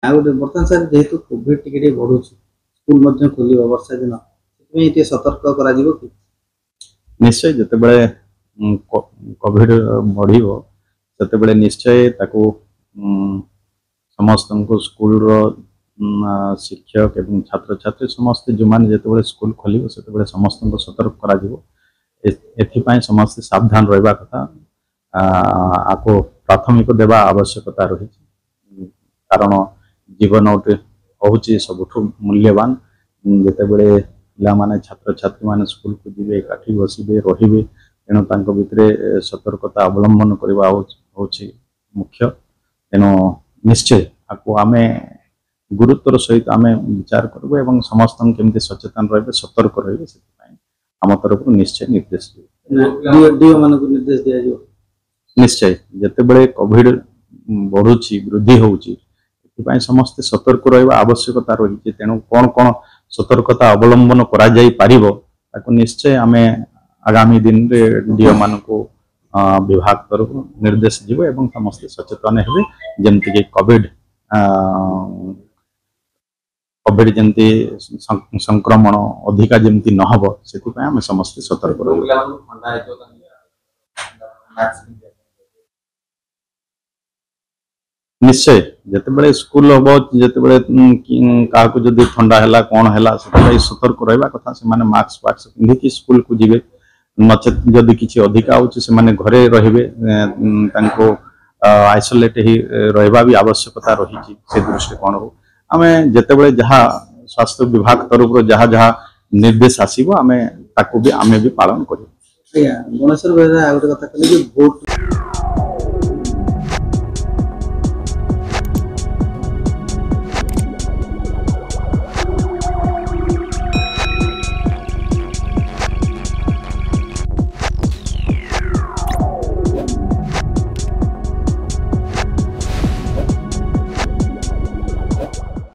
ଆଉ ଗୋଟେ ବର୍ତ୍ତମାନ ସାର୍ ଯେହେତୁ କୋଭିଡ ଟିକେ ବଢୁଛି ସ୍କୁଲ ଖୋଲିବ ବର୍ଷା ଦିନ ସେଥିପାଇଁ ଟିକେ ସତର୍କ କରାଯିବ କି? ନିଶ୍ଚୟ ଯେତେବେଳେ କୋଭିड ବଢିବ ସେତେବେଳେ ନିଶ୍ଚୟ ତାକୁ ସମସ୍ତଙ୍କୁ ସ୍କୁଲର ଶିक्षक ଏବଂ ଛାତ୍ରଛାତ୍ରୀ ସମସ୍ତେ ଯେଉଁମାନେ ଯେତେବେଳେ ସ୍କୁଲ ଖୋଲିବ ସେତେବେଳେ ସମସ୍ତଙ୍କୁ ସତର୍କ କରାଯିବ। ଏଥିପାଇଁ ସମସ୍ତେ ସାବଧାନ ରହିବା କଥା। ଆକୁ ପ୍ରାଥମିକ ଦେବା ଆବଶ୍ୟକତା ରହିଛି, କାରଣ ଜୀବନ ଗୋଟେ ହେଉଛି ସବୁଠୁ ମୂଲ୍ୟବାନ। ଯେତେବେଳେ ପିଲାମାନେ ଛାତ୍ରଛାତ୍ରୀମାନେ ସ୍କୁଲକୁ ଯିବେ, ଏକାଠି ବସିବେ, ରହିବେ, ତେଣୁ ତାଙ୍କ ଭିତରେ ସତର୍କତା ଅବଲମ୍ବନ କରିବା ହେଉଛି ମୁଖ୍ୟ। ତେଣୁ ନିଶ୍ଚୟ ଆକୁ ଆମେ ଗୁରୁତ୍ୱର ସହିତ ଆମେ ବିଚାର କରିବୁ ଏବଂ ସମସ୍ତଙ୍କୁ କେମିତି ସଚେତନ ରହିବେ, ସତର୍କ ରହିବେ, ସେଥିପାଇଁ ଆମ ତରଫରୁ ନିଶ୍ଚୟ ନିର୍ଦ୍ଦେଶ ଡିଓ ମାନଙ୍କୁ ନିର୍ଦ୍ଦେଶ ଦିଆଯିବ। ନିଶ୍ଚୟ ଯେତେବେଳେ କୋଭିଡ ବଢୁଛି, ବୃଦ୍ଧି ହେଉଛି, ଏଥିପାଇଁ ସମସ୍ତେ ସତର୍କ ରହିବା ଆବଶ୍ୟକତା ରହିଛି। ତେଣୁ କ'ଣ କ'ଣ ସତର୍କତା ଅବଲମ୍ବନ କରାଯାଇ ପାରିବ ତାକୁ ନିଶ୍ଚୟ ଆମେ ଆଗାମୀ ଦିନରେ ଡିଓ ମାନଙ୍କୁ ବିଭାଗ ତରଫରୁ ନିର୍ଦ୍ଦେଶ ଯିବ ଏବଂ ସମସ୍ତେ ସଚେତନ ହେବେ, ଯେମିତିକି କୋଭିଡ ଯେମିତି ସଂକ୍ରମଣ ଅଧିକା ଯେମିତି ନ ହେବ ସେଥିପାଇଁ ଆମେ ସମସ୍ତେ ସତର୍କ ରହିବୁ। ନିଶ୍ଚୟ ଯେତେବେଳେ ସ୍କୁଲ ହବ, ଯେତେବେଳେ କାହାକୁ ଯଦି ଥଣ୍ଡା ହେଲା କ'ଣ ହେଲା ସେଥିପାଇଁ ସତର୍କ ରହିବା କଥା। ସେମାନେ ମାସ୍କ ପିନ୍ଧିକି ସ୍କୁଲକୁ ଯିବେ, ନଚେତ୍ ଯଦି କିଛି ଅଧିକା ହେଉଛି ସେମାନେ ଘରେ ରହିବେ, ତାଙ୍କୁ ଆଇସୋଲେଟ୍ ହେଇ ରହିବା ବି ଆବଶ୍ୟକତା ରହିଛି। ସେ ଦୃଷ୍ଟିକୋଣରୁ ଆମେ ଯେତେବେଳେ ଯାହା ସ୍ୱାସ୍ଥ୍ୟ ବିଭାଗ ତରଫରୁ ଯାହା ଯାହା ନିର୍ଦ୍ଦେଶ ଆସିବ ଆମେ ତାକୁ ବି ପାଳନ କରିବୁ। ଆଜ୍ଞା, ଗଣେଶ୍ୱର ବେହେରା ଆଉ ଗୋଟେ କଥା କହିଲେ ଯେ ଭୋଟ